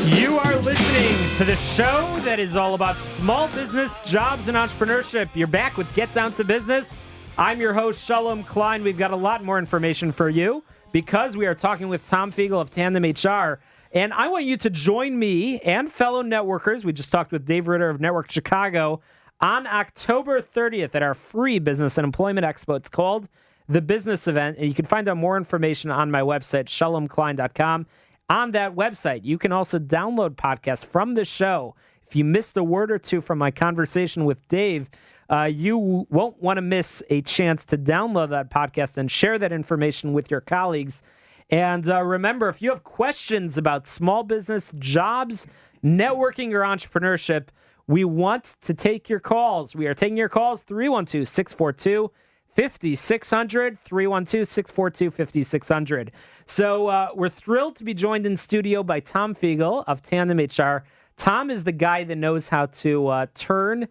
You are listening to the show that is all about small business, jobs, and entrepreneurship. You're back with Get Down to Business. I'm your host, Shalom, Klein. We've got a lot more information for you because we are talking with Tom Figiel of Tandem HR. And I want you to join me and fellow networkers. We just talked with Dave Ritter of Network Chicago on October 30th at our free Business and Employment Expo. It's called The Business Event. And you can find out more information on my website, shalomklein.com. On that website, you can also download podcasts from the show. If you missed a word or two from my conversation with Dave, you won't want to miss a chance to download that podcast and share that information with your colleagues. And remember, if you have questions about small business, jobs, networking, or entrepreneurship, we want to take your calls. We are taking your calls, 312-642-5600, 312-642-5600. So we're thrilled to be joined in studio by Tom Figiel of Tandem HR. Tom is the guy that knows how to turn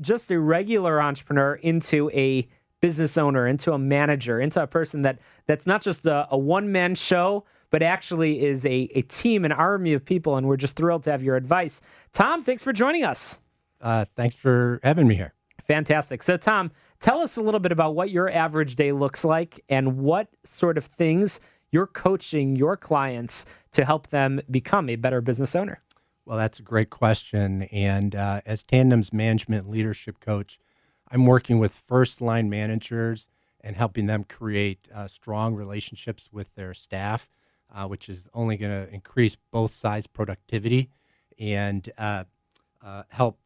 just a regular entrepreneur into a business owner, into a manager, into a person that's not just a one-man show, but actually is a team, an army of people, and we're just thrilled to have your advice. Tom, thanks for joining us. Thanks for having me here. Fantastic. So, Tom, tell us a little bit about what your average day looks like and what sort of things you're coaching your clients to help them become a better business owner. Well, that's a great question. And as Tandem's management leadership coach, I'm working with first-line managers and helping them create strong relationships with their staff, which is only going to increase both sides' productivity and help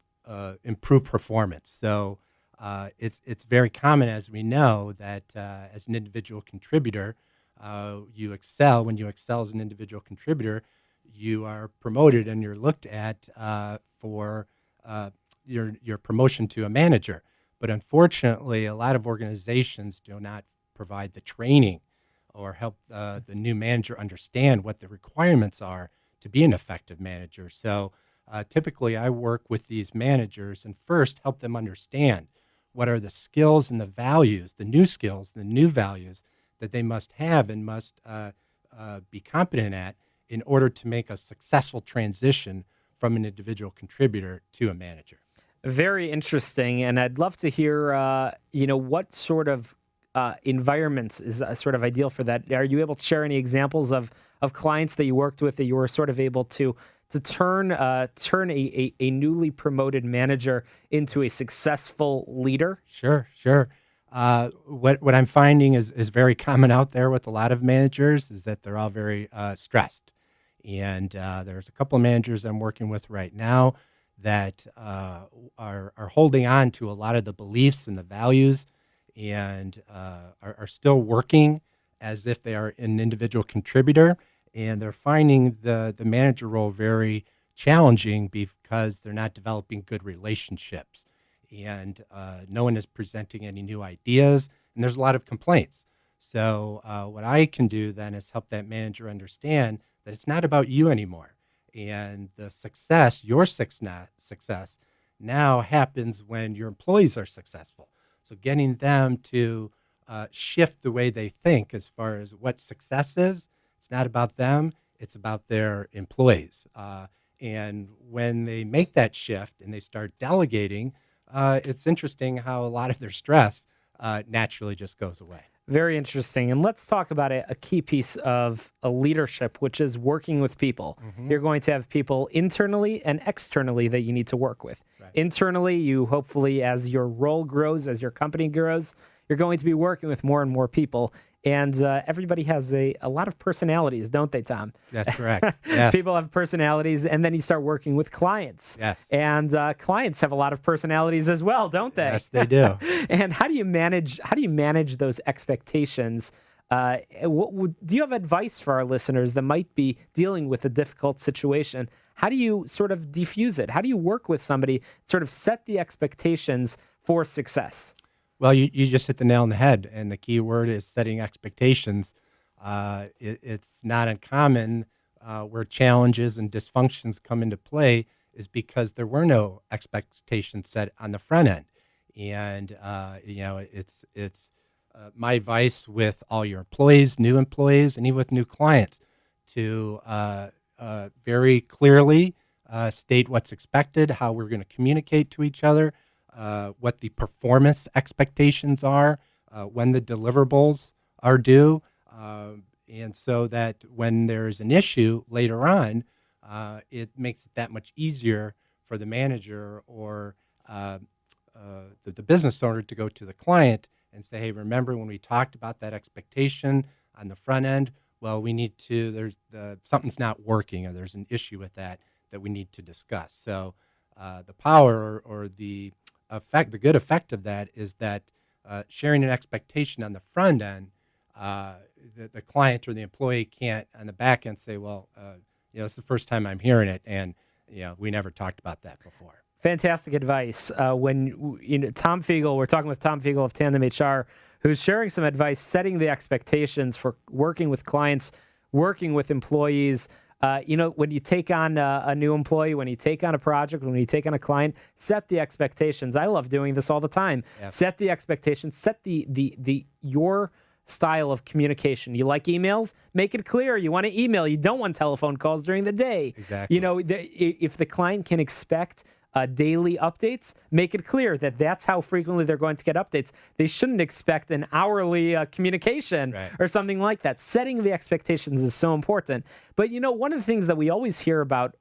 improve performance. So it's very common, as we know, that as an individual contributor, you excel. When you excel as an individual contributor, you are promoted and you're looked at for your promotion to a manager. But unfortunately, a lot of organizations do not provide the training or help the new manager understand what the requirements are to be an effective manager. So typically, I work with these managers and first help them understand what are the skills and the values, the new skills, the new values that they must have and must be competent at in order to make a successful transition from an individual contributor to a manager. Very interesting, and I'd love to hear, what sort of environments is sort of ideal for that. Are you able to share any examples of clients that you worked with that you were sort of able to turn a newly promoted manager into a successful leader? Sure. What I'm finding is very common out there with a lot of managers is that they're all very stressed. And there's a couple of managers I'm working with right now that are holding on to a lot of the beliefs and the values and are still working as if they are an individual contributor. And they're finding the manager role very challenging because they're not developing good relationships. And no one is presenting any new ideas, and there's a lot of complaints. So what I can do then is help that manager understand that it's not about you anymore. And the success, your success, now happens when your employees are successful. So getting them to shift the way they think as far as what success is, it's not about them, it's about their employees. And when they make that shift and they start delegating, it's interesting how a lot of their stress naturally just goes away. Very interesting. And let's talk about a key piece of a leadership, which is working with people. Mm-hmm. You're going to have people internally and externally that you need to work with. Right. Internally, you hopefully, as your role grows, as your company grows, you're going to be working with more and more people. And everybody has a lot of personalities, don't they, Tom? That's correct. Yes. People have personalities, and then you start working with clients. Yes. And clients have a lot of personalities as well, don't they? Yes, they do. And how do you manage those expectations? Do you have advice for our listeners that might be dealing with a difficult situation? How do you sort of diffuse it? How do you work with somebody, sort of set the expectations for success? Well, you just hit the nail on the head, and the key word is setting expectations. It's not uncommon where challenges and dysfunctions come into play is because there were no expectations set on the front end. And, it's my advice with all your employees, new employees, and even with new clients to very clearly state what's expected, how we're going to communicate to each other, what the performance expectations are, when the deliverables are due, and so that when there's an issue later on, it makes it that much easier for the manager or the business owner to go to the client and say, hey, remember when we talked about that expectation on the front end? Well, we need to, something's not working, or there's an issue with that we need to discuss. So the power or the effect, the good effect of that is that sharing an expectation on the front end, the client or the employee can't on the back end say, well, it's the first time I'm hearing it, and we never talked about that before. Fantastic advice. When Tom Figiel, we're talking with Tom Figiel of Tandem HR, who's sharing some advice, setting the expectations for working with clients, working with employees. When you take on a new employee, when you take on a project, when you take on a client, set the expectations. I love doing this all the time. Yep. Set the expectations. Set your style of communication. You like emails? Make it clear. You want to email. You don't want telephone calls during the day. Exactly. If the client can expect daily updates, make it clear that that's how frequently they're going to get updates. They shouldn't expect an hourly communication or something like that. Setting the expectations is so important. But, one of the things that we always hear about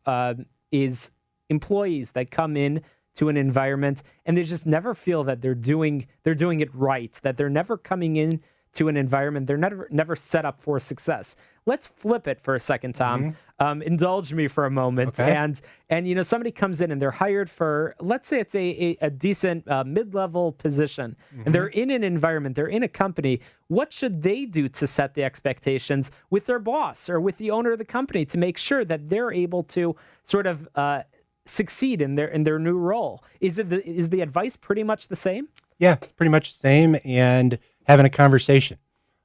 is employees that come in to an environment and they just never feel that they're doing it right, that they're never coming in to an environment, they're never set up for success. Let's flip it for a second, Tom. Mm-hmm. Indulge me for a moment. Okay. And somebody comes in and they're hired for, let's say it's a decent mid-level position, mm-hmm. and they're in an environment, they're in a company. What should they do to set the expectations with their boss or with the owner of the company to make sure that they're able to sort of succeed in their new role? Is the advice pretty much the same? Yeah, pretty much the same, and having a conversation.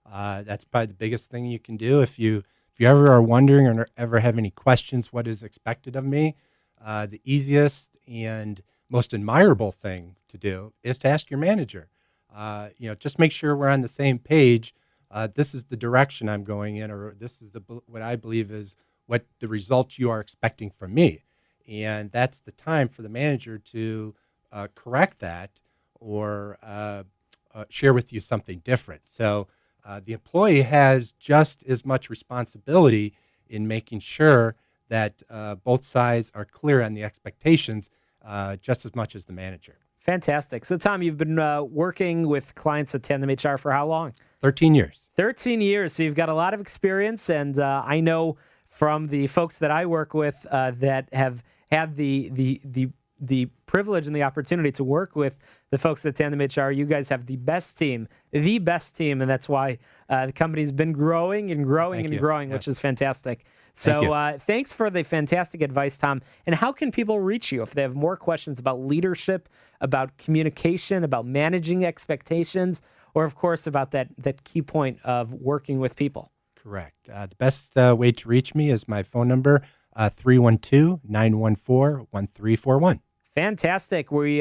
That's probably the biggest thing you can do. If you ever are wondering or ever have any questions, what is expected of me, the easiest and most admirable thing to do is to ask your manager. Just make sure we're on the same page. This is the direction I'm going in, or this is what I believe is what the results you are expecting from me. And that's the time for the manager to correct that or share with you something different. So the employee has just as much responsibility in making sure that both sides are clear on the expectations just as much as the manager. Fantastic. So, Tom, you've been working with clients at Tandem HR for how long? 13 years. 13 years. So you've got a lot of experience, and I know from the folks that I work with that have had the privilege and the opportunity to work with the folks at Tandem HR, you guys have the best team, and that's why the company's been growing and growing and growing, which is fantastic. So thanks for the fantastic advice, Tom. And how can people reach you if they have more questions about leadership, about communication, about managing expectations, or, of course, about that key point of working with people? Correct. The best way to reach me is my phone number, 312-914-1341. Fantastic. We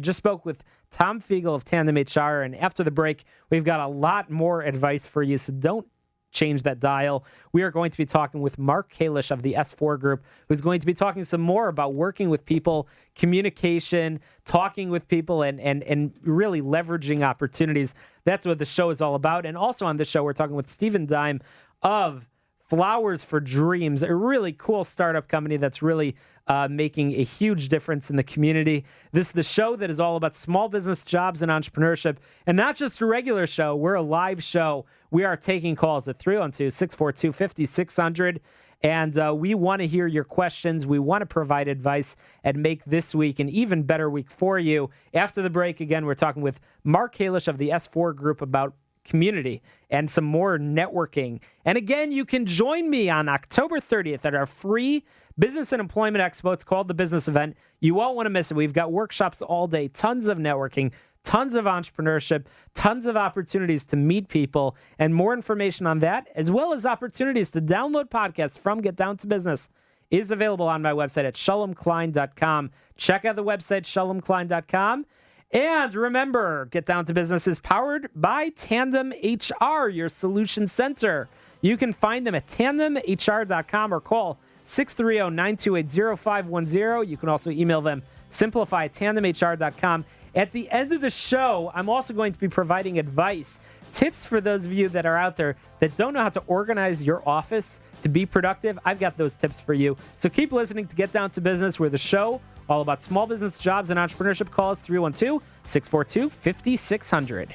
just spoke with Tom Figiel of Tandem HR, and after the break, we've got a lot more advice for you, so don't change that dial. We are going to be talking with Mark Kalish of the S4 Group, who's going to be talking some more about working with people, communication, talking with people, and really leveraging opportunities. That's what the show is all about. And also on the show, we're talking with Stephen Dime of Flowers for Dreams, a really cool startup company that's really making a huge difference in the community. This is the show that is all about small business, jobs, and entrepreneurship, and not just a regular show. We're a live show. We are taking calls at 312-642-5600, and we want to hear your questions. We want to provide advice and make this week an even better week for you. After the break, again, we're talking with Mark Kalish of the S4 Group about community and some more networking. And again, you can join me on October 30th at our free Business and Employment Expo. It's called the Business Event. You won't want to miss it. We've got workshops all day, tons of networking, tons of entrepreneurship, tons of opportunities to meet people, and more information on that, as well as opportunities to download podcasts from Get Down to Business, is available on my website at shalomklein.com. Check out the website, shalomklein.com. And remember, Get Down to Business is powered by Tandem HR, your solution center. You can find them at tandemhr.com or call 630-928-0510. You can also email them simplify@tandemhr.com. At the end of the show, I'm also going to be providing advice, tips for those of you that are out there that don't know how to organize your office to be productive. I've got those tips for you. So keep listening to Get Down to Business, where the show all about small business, jobs, and entrepreneurship. Calls 312-642-5600.